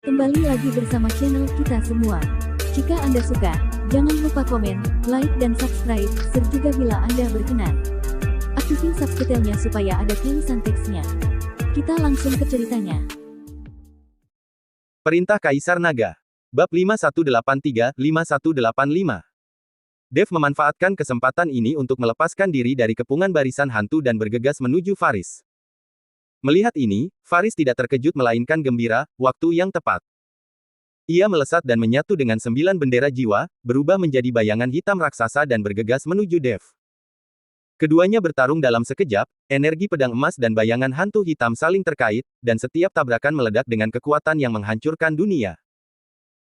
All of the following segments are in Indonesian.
Kembali lagi bersama channel kita semua. Jika Anda suka, jangan lupa komen, like dan subscribe, serta bila Anda berkenan, aktifin subtitlenya supaya ada tulisan teksnya. Kita langsung ke ceritanya. Perintah Kaisar Naga. Bab 5183-5185. Dev memanfaatkan kesempatan ini untuk melepaskan diri dari kepungan barisan hantu dan bergegas menuju Faris. Melihat ini, Faris tidak terkejut melainkan gembira, waktu yang tepat. Ia melesat dan menyatu dengan 9 bendera jiwa, berubah menjadi bayangan hitam raksasa dan bergegas menuju Dev. Keduanya bertarung dalam sekejap, energi pedang emas dan bayangan hantu hitam saling terkait, dan setiap tabrakan meledak dengan kekuatan yang menghancurkan dunia.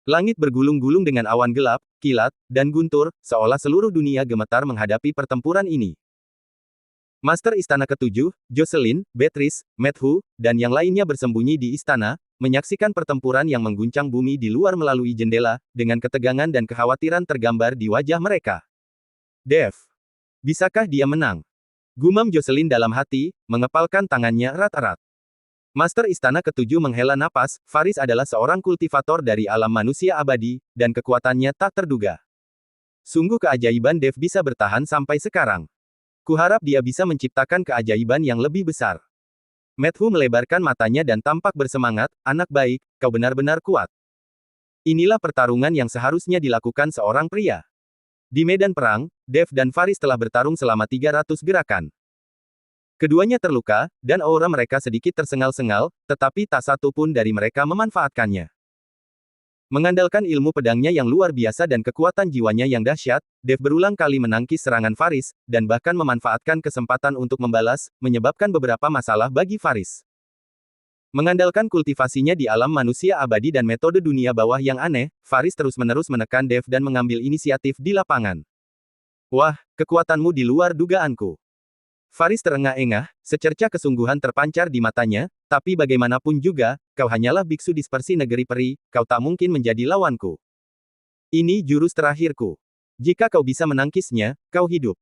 Langit bergulung-gulung dengan awan gelap, kilat, dan guntur, seolah seluruh dunia gemetar menghadapi pertempuran ini. Master Istana Ketujuh, Jocelyn, Beatrice, Matthew, dan yang lainnya bersembunyi di istana, menyaksikan pertempuran yang mengguncang bumi di luar melalui jendela, dengan ketegangan dan kekhawatiran tergambar di wajah mereka. Dev. Bisakah dia menang? Gumam Jocelyn dalam hati, mengepalkan tangannya erat-erat. Master Istana Ketujuh menghela napas, Faris adalah seorang kultivator dari alam manusia abadi, dan kekuatannya tak terduga. Sungguh keajaiban Dev bisa bertahan sampai sekarang. Kuharap dia bisa menciptakan keajaiban yang lebih besar. Matthew melebarkan matanya dan tampak bersemangat, anak baik, kau benar-benar kuat. Inilah pertarungan yang seharusnya dilakukan seorang pria. Di medan perang, Dev dan Faris telah bertarung selama 300 gerakan. Keduanya terluka, dan aura mereka sedikit tersengal-sengal, tetapi tak satu pun dari mereka memanfaatkannya. Mengandalkan ilmu pedangnya yang luar biasa dan kekuatan jiwanya yang dahsyat, Dev berulang kali menangkis serangan Faris, dan bahkan memanfaatkan kesempatan untuk membalas, menyebabkan beberapa masalah bagi Faris. Mengandalkan kultivasinya di alam manusia abadi dan metode dunia bawah yang aneh, Faris terus-menerus menekan Dev dan mengambil inisiatif di lapangan. Wah, kekuatanmu di luar dugaanku. Faris terengah-engah, secerca kesungguhan terpancar di matanya, tapi bagaimanapun juga, kau hanyalah biksu dispersi negeri peri, kau tak mungkin menjadi lawanku. Ini jurus terakhirku. Jika kau bisa menangkisnya, kau hidup.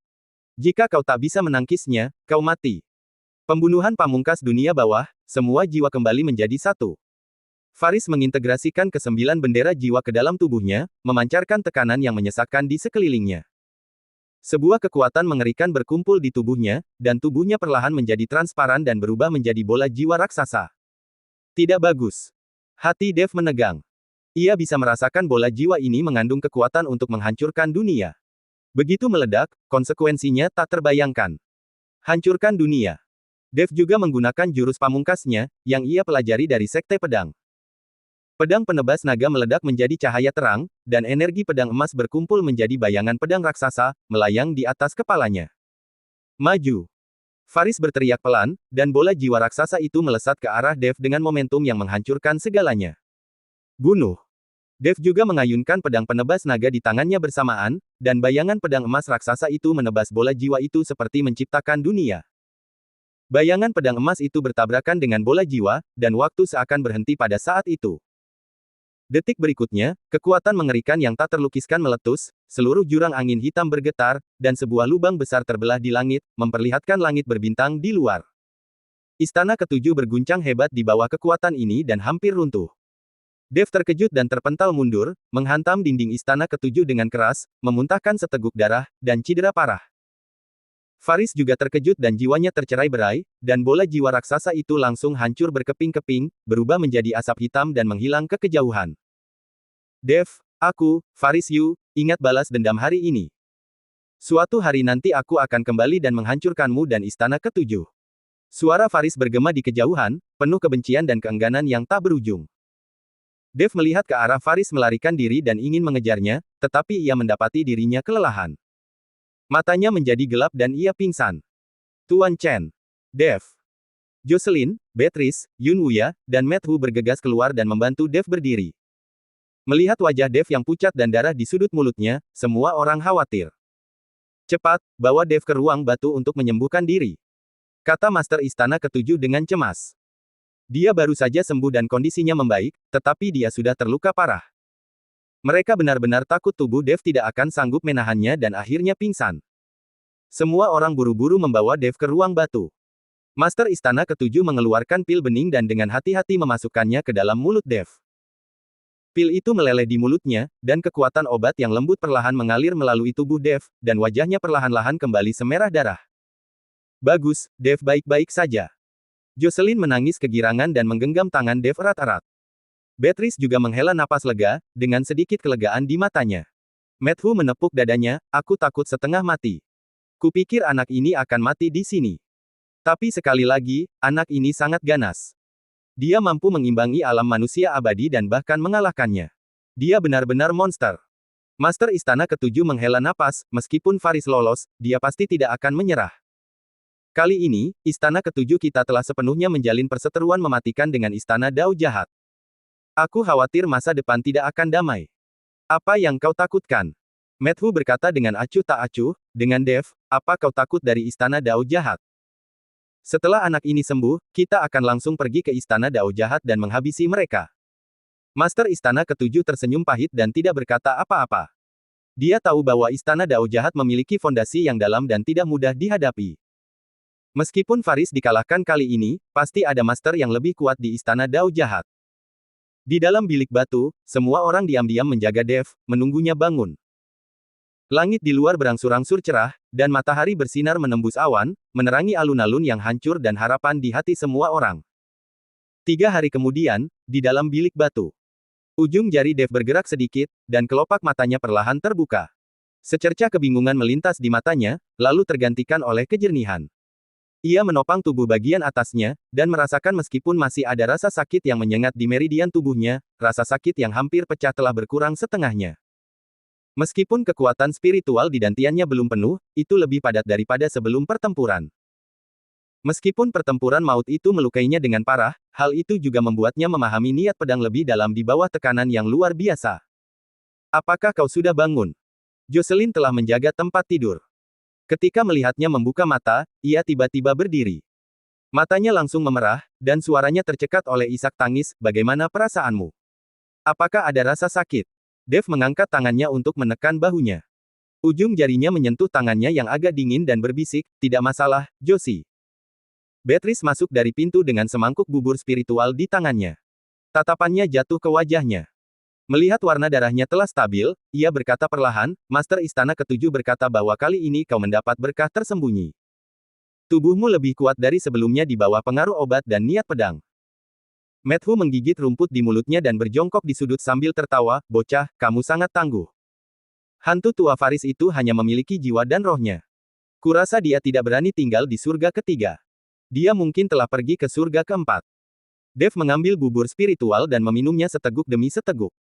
Jika kau tak bisa menangkisnya, kau mati. Pembunuhan pamungkas dunia bawah, semua jiwa kembali menjadi satu. Faris mengintegrasikan ke-9 bendera jiwa ke dalam tubuhnya, memancarkan tekanan yang menyesakkan di sekelilingnya. Sebuah kekuatan mengerikan berkumpul di tubuhnya, dan tubuhnya perlahan menjadi transparan dan berubah menjadi bola jiwa raksasa. Tidak bagus. Hati Dev menegang. Ia bisa merasakan bola jiwa ini mengandung kekuatan untuk menghancurkan dunia. Begitu meledak, konsekuensinya tak terbayangkan. Hancurkan dunia. Dev juga menggunakan jurus pamungkasnya, yang ia pelajari dari Sekte Pedang. Pedang penebas naga meledak menjadi cahaya terang, dan energi pedang emas berkumpul menjadi bayangan pedang raksasa, melayang di atas kepalanya. Maju! Faris berteriak pelan, dan bola jiwa raksasa itu melesat ke arah Dev dengan momentum yang menghancurkan segalanya. Bunuh! Dev juga mengayunkan pedang penebas naga di tangannya bersamaan, dan bayangan pedang emas raksasa itu menebas bola jiwa itu seperti menciptakan dunia. Bayangan pedang emas itu bertabrakan dengan bola jiwa, dan waktu seakan berhenti pada saat itu. Detik berikutnya, kekuatan mengerikan yang tak terlukiskan meletus, seluruh jurang angin hitam bergetar, dan sebuah lubang besar terbelah di langit, memperlihatkan langit berbintang di luar. Istana Ketujuh berguncang hebat di bawah kekuatan ini dan hampir runtuh. Dev terkejut dan terpental mundur, menghantam dinding Istana Ketujuh dengan keras, memuntahkan seteguk darah, dan cedera parah. Faris juga terkejut dan jiwanya tercerai-berai, dan bola jiwa raksasa itu langsung hancur berkeping-keping, berubah menjadi asap hitam dan menghilang ke kejauhan. Dev, aku, Faris Yu, ingat balas dendam hari ini. Suatu hari nanti aku akan kembali dan menghancurkanmu dan Istana Ketujuh. Suara Faris bergema di kejauhan, penuh kebencian dan keengganan yang tak berujung. Dev melihat ke arah Faris melarikan diri dan ingin mengejarnya, tetapi ia mendapati dirinya kelelahan. Matanya menjadi gelap dan ia pingsan. Tuan Chen. Dev. Jocelyn, Beatrice, Yun Wuya, dan Matthew bergegas keluar dan membantu Dev berdiri. Melihat wajah Dev yang pucat dan darah di sudut mulutnya, semua orang khawatir. Cepat, bawa Dev ke ruang batu untuk menyembuhkan diri. Kata Master Istana Ketujuh dengan cemas. Dia baru saja sembuh dan kondisinya membaik, tetapi dia sudah terluka parah. Mereka benar-benar takut tubuh Dev tidak akan sanggup menahannya dan akhirnya pingsan. Semua orang buru-buru membawa Dev ke ruang batu. Master Istana Ketujuh mengeluarkan pil bening dan dengan hati-hati memasukkannya ke dalam mulut Dev. Pil itu meleleh di mulutnya, dan kekuatan obat yang lembut perlahan mengalir melalui tubuh Dev, dan wajahnya perlahan-lahan kembali semerah darah. Bagus, Dev baik-baik saja. Jocelyn menangis kegirangan dan menggenggam tangan Dev erat-erat. Beatrice juga menghela napas lega, dengan sedikit kelegaan di matanya. Matthew menepuk dadanya, aku takut setengah mati. Kupikir anak ini akan mati di sini. Tapi sekali lagi, anak ini sangat ganas. Dia mampu mengimbangi alam manusia abadi dan bahkan mengalahkannya. Dia benar-benar monster. Master Istana Ketujuh menghela napas, meskipun Faris lolos, dia pasti tidak akan menyerah. Kali ini, Istana Ketujuh kita telah sepenuhnya menjalin perseteruan mematikan dengan Istana Dao Jahat. Aku khawatir masa depan tidak akan damai. Apa yang kau takutkan? Matthew berkata dengan acuh tak acuh, dengan Dev, apa kau takut dari Istana Dao Jahat? Setelah anak ini sembuh, kita akan langsung pergi ke Istana Dao Jahat dan menghabisi mereka. Master Istana Ketujuh tersenyum pahit dan tidak berkata apa-apa. Dia tahu bahwa Istana Dao Jahat memiliki fondasi yang dalam dan tidak mudah dihadapi. Meskipun Faris dikalahkan kali ini, pasti ada master yang lebih kuat di Istana Dao Jahat. Di dalam bilik batu, semua orang diam-diam menjaga Dev, menunggunya bangun. Langit di luar berangsur-angsur cerah, dan matahari bersinar menembus awan, menerangi alun-alun yang hancur dan harapan di hati semua orang. 3 hari kemudian, di dalam bilik batu. Ujung jari Dev bergerak sedikit, dan kelopak matanya perlahan terbuka. Secercah kebingungan melintas di matanya, lalu tergantikan oleh kejernihan. Ia menopang tubuh bagian atasnya, dan merasakan meskipun masih ada rasa sakit yang menyengat di meridian tubuhnya, rasa sakit yang hampir pecah telah berkurang setengahnya. Meskipun kekuatan spiritual di dantiannya belum penuh, itu lebih padat daripada sebelum pertempuran. Meskipun pertempuran maut itu melukainya dengan parah, hal itu juga membuatnya memahami niat pedang lebih dalam di bawah tekanan yang luar biasa. Apakah kau sudah bangun? Jocelyn telah menjaga tempat tidur. Ketika melihatnya membuka mata, ia tiba-tiba berdiri. Matanya langsung memerah, dan suaranya tercekat oleh isak tangis, bagaimana perasaanmu? Apakah ada rasa sakit? Dev mengangkat tangannya untuk menekan bahunya. Ujung jarinya menyentuh tangannya yang agak dingin dan berbisik, tidak masalah, Josie. Beatrice masuk dari pintu dengan semangkuk bubur spiritual di tangannya. Tatapannya jatuh ke wajahnya. Melihat warna darahnya telah stabil, ia berkata perlahan, Master Istana Ketujuh berkata bahwa kali ini kau mendapat berkah tersembunyi. Tubuhmu lebih kuat dari sebelumnya di bawah pengaruh obat dan niat pedang. Matthew menggigit rumput di mulutnya dan berjongkok di sudut sambil tertawa, bocah, kamu sangat tangguh. Hantu tua Faris itu hanya memiliki jiwa dan rohnya. Kurasa dia tidak berani tinggal di surga ketiga. Dia mungkin telah pergi ke surga keempat. Dev mengambil bubur spiritual dan meminumnya seteguk demi seteguk.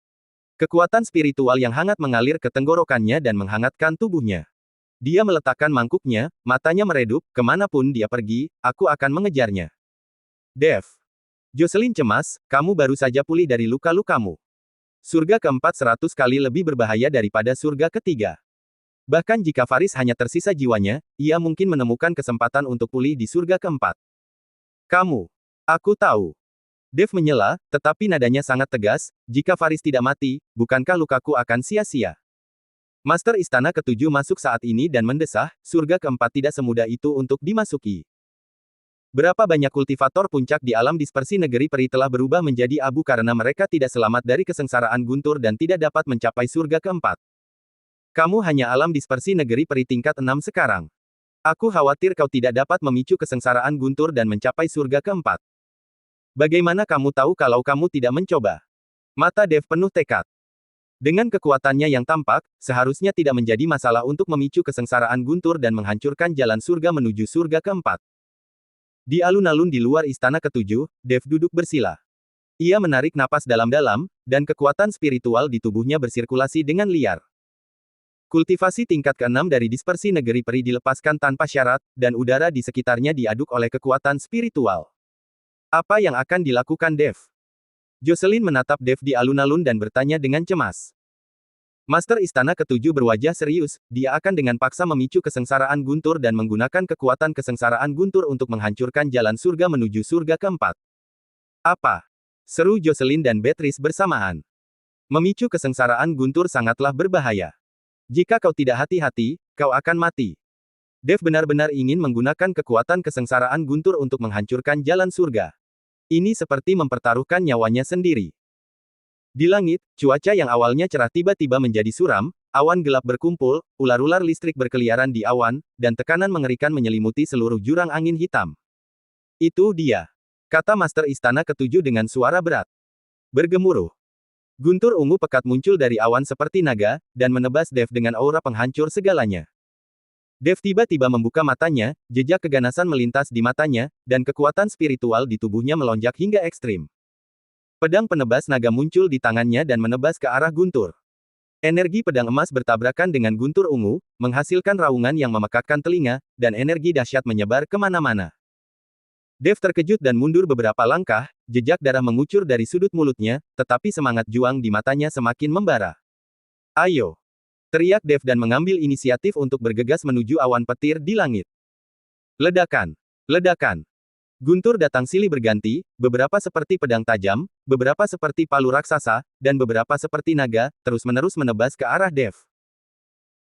Kekuatan spiritual yang hangat mengalir ke tenggorokannya dan menghangatkan tubuhnya. Dia meletakkan mangkuknya, matanya meredup, kemanapun dia pergi, aku akan mengejarnya. Dev. Jocelyn cemas, kamu baru saja pulih dari luka-lukamu. Surga keempat 100 kali lebih berbahaya daripada surga ketiga. Bahkan jika Faris hanya tersisa jiwanya, ia mungkin menemukan kesempatan untuk pulih di surga keempat. Kamu. Aku tahu. Dev menyela, tetapi nadanya sangat tegas, jika Faris tidak mati, bukankah lukaku akan sia-sia? Master Istana Ketujuh masuk saat ini dan mendesah, surga keempat tidak semudah itu untuk dimasuki. Berapa banyak kultivator puncak di alam dispersi negeri peri telah berubah menjadi abu karena mereka tidak selamat dari kesengsaraan guntur dan tidak dapat mencapai surga keempat. Kamu hanya alam dispersi negeri peri tingkat 6 sekarang. Aku khawatir kau tidak dapat memicu kesengsaraan guntur dan mencapai surga keempat. Bagaimana kamu tahu kalau kamu tidak mencoba? Mata Dev penuh tekad. Dengan kekuatannya yang tampak, seharusnya tidak menjadi masalah untuk memicu kesengsaraan guntur dan menghancurkan jalan surga menuju surga keempat. Di alun-alun di luar Istana Ketujuh, Dev duduk bersila. Ia menarik napas dalam-dalam, dan kekuatan spiritual di tubuhnya bersirkulasi dengan liar. Kultivasi tingkat ke-6 dari dispersi negeri peri dilepaskan tanpa syarat, dan udara di sekitarnya diaduk oleh kekuatan spiritual. Apa yang akan dilakukan Dev? Jocelyn menatap Dev di alun-alun dan bertanya dengan cemas. Master Istana Ketujuh berwajah serius, dia akan dengan paksa memicu kesengsaraan guntur dan menggunakan kekuatan kesengsaraan guntur untuk menghancurkan jalan surga menuju surga keempat. Apa? Seru Jocelyn dan Beatrice bersamaan. Memicu kesengsaraan guntur sangatlah berbahaya. Jika kau tidak hati-hati, kau akan mati. Dev benar-benar ingin menggunakan kekuatan kesengsaraan guntur untuk menghancurkan jalan surga. Ini seperti mempertaruhkan nyawanya sendiri. Di langit, cuaca yang awalnya cerah tiba-tiba menjadi suram, awan gelap berkumpul, ular-ular listrik berkeliaran di awan, dan tekanan mengerikan menyelimuti seluruh jurang angin hitam. Itu dia, kata Master Istana Ketujuh dengan suara berat. Bergemuruh. Guntur ungu pekat muncul dari awan seperti naga, dan menebas Dev dengan aura penghancur segalanya. Dev tiba-tiba membuka matanya, jejak keganasan melintas di matanya, dan kekuatan spiritual di tubuhnya melonjak hingga ekstrim. Pedang penebas naga muncul di tangannya dan menebas ke arah Guntur. Energi pedang emas bertabrakan dengan Guntur ungu, menghasilkan raungan yang memekakkan telinga, dan energi dahsyat menyebar kemana-mana. Dev terkejut dan mundur beberapa langkah, jejak darah mengucur dari sudut mulutnya, tetapi semangat juang di matanya semakin membara. Ayo! Teriak Dev dan mengambil inisiatif untuk bergegas menuju awan petir di langit. Ledakan! Ledakan! Guntur datang silih berganti, beberapa seperti pedang tajam, beberapa seperti palu raksasa, dan beberapa seperti naga, terus-menerus menebas ke arah Dev.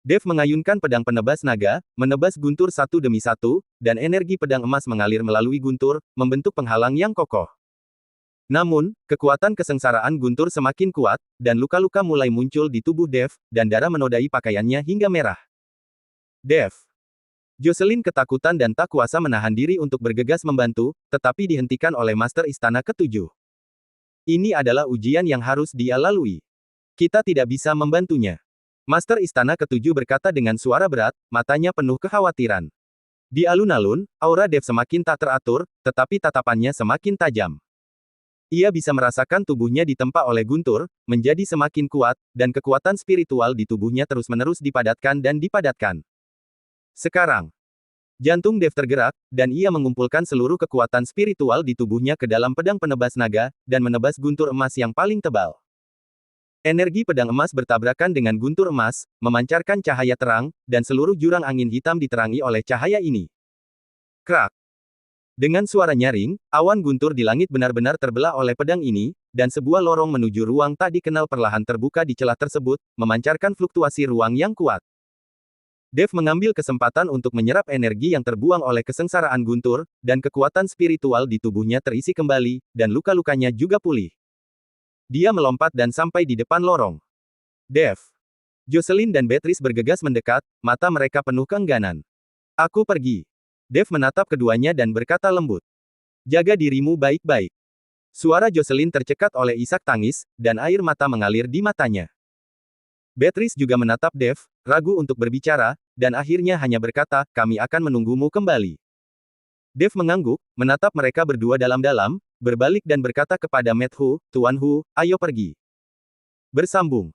Dev mengayunkan pedang penebas naga, menebas Guntur satu demi satu, dan energi pedang emas mengalir melalui Guntur, membentuk penghalang yang kokoh. Namun, kekuatan kesengsaraan Guntur semakin kuat, dan luka-luka mulai muncul di tubuh Dev, dan darah menodai pakaiannya hingga merah. Dev! Jocelyn ketakutan dan tak kuasa menahan diri untuk bergegas membantu, tetapi dihentikan oleh Master Istana Ketujuh. Ini adalah ujian yang harus dia lalui. Kita tidak bisa membantunya. Master Istana Ketujuh berkata dengan suara berat, matanya penuh kekhawatiran. Di alun-alun, aura Dev semakin tak teratur, tetapi tatapannya semakin tajam. Ia bisa merasakan tubuhnya ditempa oleh Guntur, menjadi semakin kuat, dan kekuatan spiritual di tubuhnya terus-menerus dipadatkan dan dipadatkan. Sekarang, jantung Dev tergerak, dan ia mengumpulkan seluruh kekuatan spiritual di tubuhnya ke dalam pedang penebas naga, dan menebas guntur emas yang paling tebal. Energi pedang emas bertabrakan dengan guntur emas, memancarkan cahaya terang, dan seluruh jurang angin hitam diterangi oleh cahaya ini. Krak! Dengan suara nyaring, awan guntur di langit benar-benar terbelah oleh pedang ini, dan sebuah lorong menuju ruang tak dikenal perlahan terbuka di celah tersebut, memancarkan fluktuasi ruang yang kuat. Dev mengambil kesempatan untuk menyerap energi yang terbuang oleh kesengsaraan Guntur, dan kekuatan spiritual di tubuhnya terisi kembali, dan luka-lukanya juga pulih. Dia melompat dan sampai di depan lorong. Dev! Jocelyn dan Beatrice bergegas mendekat, mata mereka penuh keengganan. Aku pergi. Dev menatap keduanya dan berkata lembut. Jaga dirimu baik-baik. Suara Jocelyn tercekat oleh isak tangis, dan air mata mengalir di matanya. Beatrice juga menatap Dev, ragu untuk berbicara, dan akhirnya hanya berkata, kami akan menunggumu kembali. Dev mengangguk, menatap mereka berdua dalam-dalam, berbalik dan berkata kepada Matt Hu, Tuan Hu, ayo pergi. Bersambung.